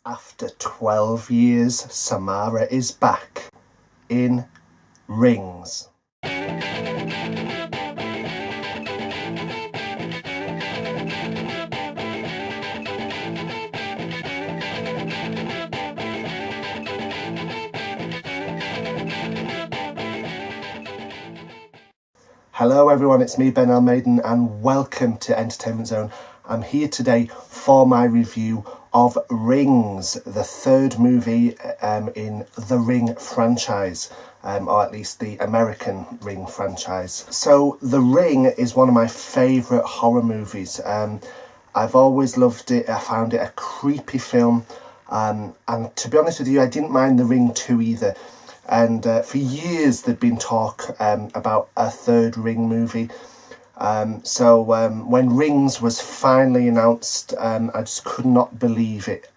After 12 years, Samara is back in Rings. Hello everyone, it's me Ben Almaden and welcome to Entertainment Zone. I'm here today for my review of Rings, the third movie in the Ring franchise, or at least the American Ring franchise. So The Ring is one of my favourite horror movies. I've always loved it. I found it a creepy film, and to be honest with you, I didn't mind The Ring 2 either. And for years there'd been talk about a third Ring movie. So when Rings was finally announced, I just could not believe it.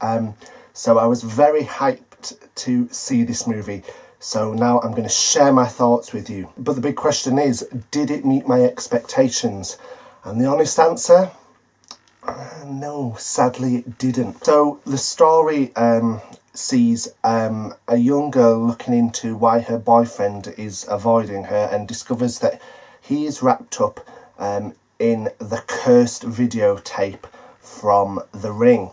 So I was very hyped to see this movie. So now I'm going to share my thoughts with you. But the big question is, did it meet my expectations? And the honest answer? No, sadly it didn't. So the story sees a young girl looking into why her boyfriend is avoiding her and discovers that he is wrapped up in the cursed videotape from The Ring.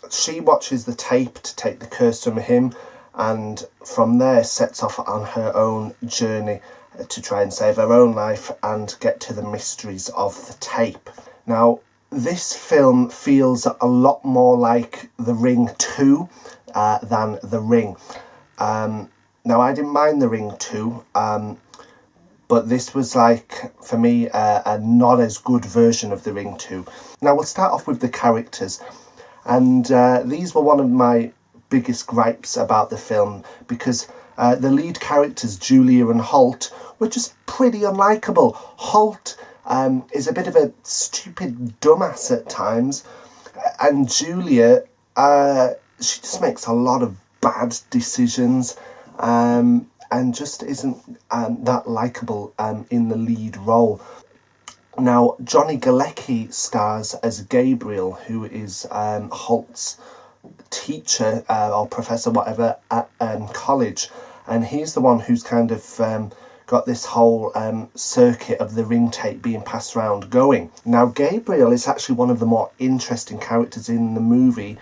She watches the tape to take the curse from him, and from there sets off on her own journey to try and save her own life and get to the mysteries of the tape. Now, this film feels a lot more like The Ring 2 than The Ring. Now, I didn't mind The Ring 2, but this was like, for me, a not as good version of The Ring 2. Now, we'll start off with the characters. And these were one of my biggest gripes about the film, because the lead characters, Julia and Holt, were just pretty unlikable. Holt is a bit of a stupid dumbass at times, and Julia, she just makes a lot of bad decisions, and just isn't that likeable in the lead role. Now, Johnny Galecki stars as Gabriel, who is Holt's teacher or professor, whatever, at college, and he's the one who's kind of got this whole circuit of the ring tape being passed around going. Now, Gabriel is actually one of the more interesting characters in the movie.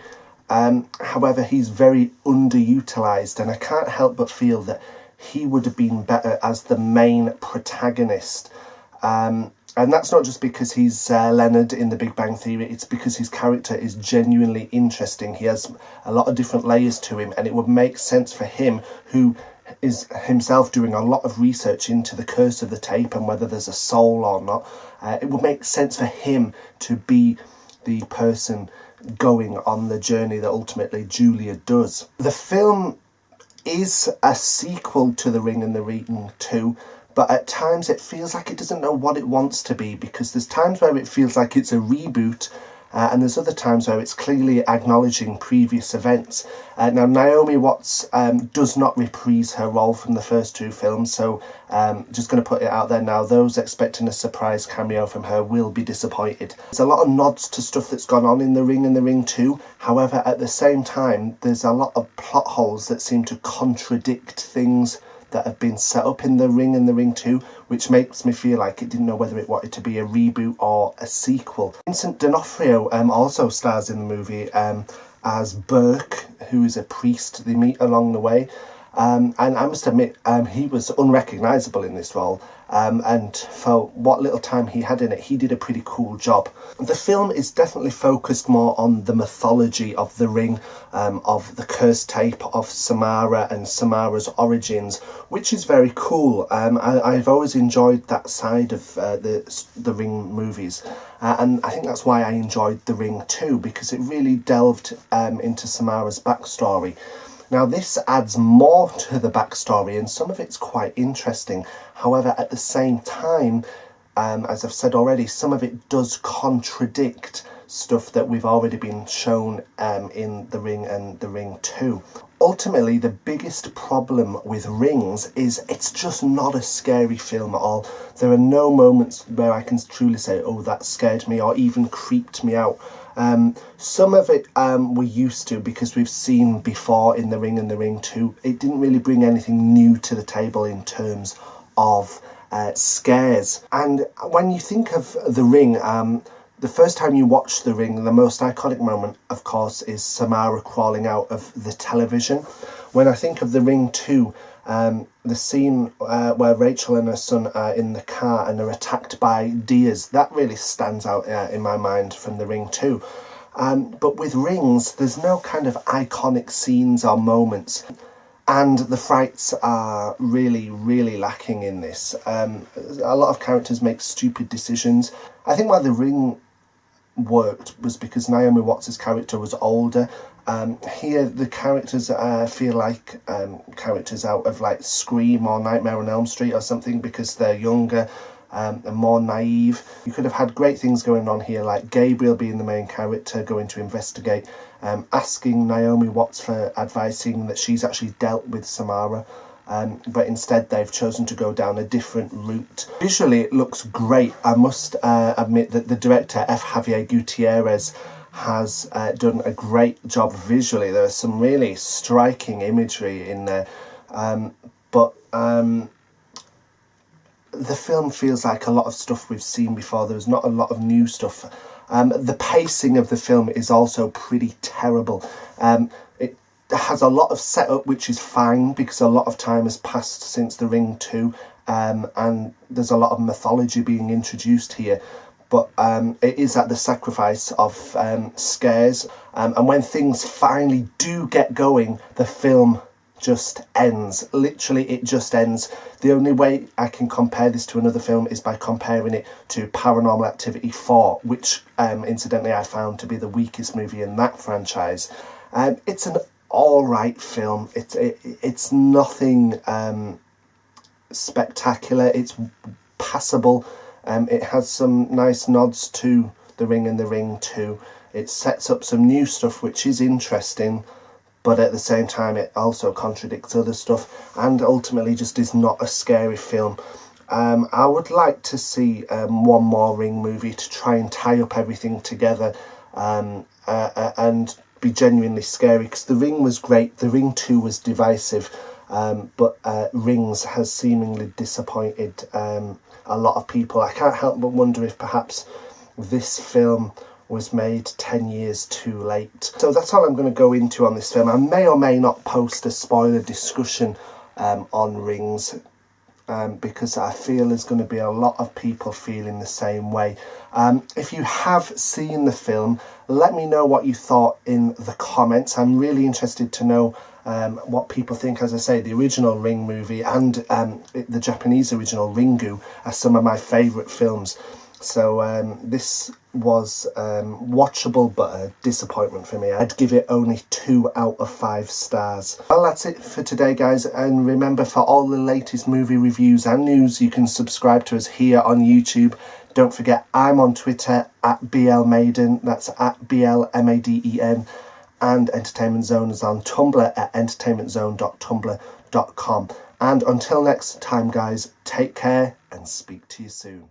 However, he's very underutilised, and I can't help but feel that he would have been better as the main protagonist. And that's not just because he's Leonard in The Big Bang Theory, it's because his character is genuinely interesting. He has a lot of different layers to him, and it would make sense for him, who is himself doing a lot of research into the curse of the tape and whether there's a soul or not. It would make sense for him to be the person going on the journey that ultimately Julia does. The film is a sequel to The Ring and The Ring 2, but at times it feels like it doesn't know what it wants to be, because there's times where it feels like it's a reboot, and there's other times where it's clearly acknowledging previous events. Now, Naomi Watts does not reprise her role from the first two films, so just going to put it out there now, those expecting a surprise cameo from her will be disappointed. There's a lot of nods to stuff that's gone on in The Ring and The Ring 2, however, at the same time, there's a lot of plot holes that seem to contradict things that have been set up in The Ring and The Ring 2, which makes me feel like it didn't know whether it wanted to be a reboot or a sequel. Vincent D'Onofrio also stars in the movie as Burke, who is a priest they meet along the way. And I must admit, he was unrecognisable in this role, and for what little time he had in it, he did a pretty cool job. The film is definitely focused more on the mythology of the ring, of the cursed tape, of Samara and Samara's origins, which is very cool. I've always enjoyed that side of the Ring movies, and I think that's why I enjoyed The Ring 2, because it really delved into Samara's backstory. Now, this adds more to the backstory, and some of it's quite interesting. However, at the same time, as I've said already, some of it does contradict stuff that we've already been shown in The Ring and The Ring 2. Ultimately, the biggest problem with Rings is it's just not a scary film at all. There are no moments where I can truly say, oh, that scared me or even creeped me out. Some of it we're used to because we've seen before in The Ring and The Ring 2. It didn't really bring anything new to the table in terms of scares. And when you think of The Ring, the first time you watch The Ring, the most iconic moment, of course, is Samara crawling out of the television. When I think of The Ring 2, the scene where Rachel and her son are in the car and are attacked by deers, that really stands out in my mind from The Ring 2. But with Rings, there's no kind of iconic scenes or moments. And the frights are really, really lacking in this. A lot of characters make stupid decisions. I think why The Ring worked was because Naomi Watts' character was older. Here the characters feel like characters out of like Scream or Nightmare on Elm Street or something, because they're younger and more naive. You could have had great things going on here, like Gabriel being the main character, going to investigate, asking Naomi Watts for advice, seeing that she's actually dealt with Samara. But instead they've chosen to go down a different route. Visually it looks great. I must admit that the director, Javier Gutiérrez, has done a great job visually. There are some really striking imagery in there. But the film feels like a lot of stuff we've seen before. There's not a lot of new stuff. The pacing of the film is also pretty terrible. It has a lot of setup, which is fine because a lot of time has passed since The Ring 2, and there's a lot of mythology being introduced here. But it is at the sacrifice of scares. And when things finally do get going, the film just ends. Literally, it just ends. The only way I can compare this to another film is by comparing it to Paranormal Activity 4, which incidentally I found to be the weakest movie in that franchise. It's an alright film. It's nothing spectacular. It's passable. It has some nice nods to The Ring and The Ring 2. It sets up some new stuff which is interesting, but at the same time it also contradicts other stuff, and ultimately just is not a scary film. I would like to see one more Ring movie to try and tie up everything together and be genuinely scary, because The Ring was great. The Ring 2 was divisive, but Rings has seemingly disappointed a lot of people. I can't help but wonder if perhaps this film was made 10 years too late. So that's all I'm going to go into on this film. I may or may not post a spoiler discussion on Rings, because I feel there's going to be a lot of people feeling the same way. If you have seen the film, let me know what you thought in the comments. I'm really interested to know what people think. As I say, the original Ring movie and the Japanese original Ringu are some of my favourite films. So this was watchable but a disappointment for me. I'd give it only 2 out of 5 stars. Well, that's it for today, guys, and remember, for all the latest movie reviews and news, you can subscribe to us here on YouTube. Don't forget, I'm on Twitter at BLMaden, that's at BLMADEN, and Entertainment Zone is on Tumblr at entertainmentzone.tumblr.com. And until next time, guys, take care and speak to you soon.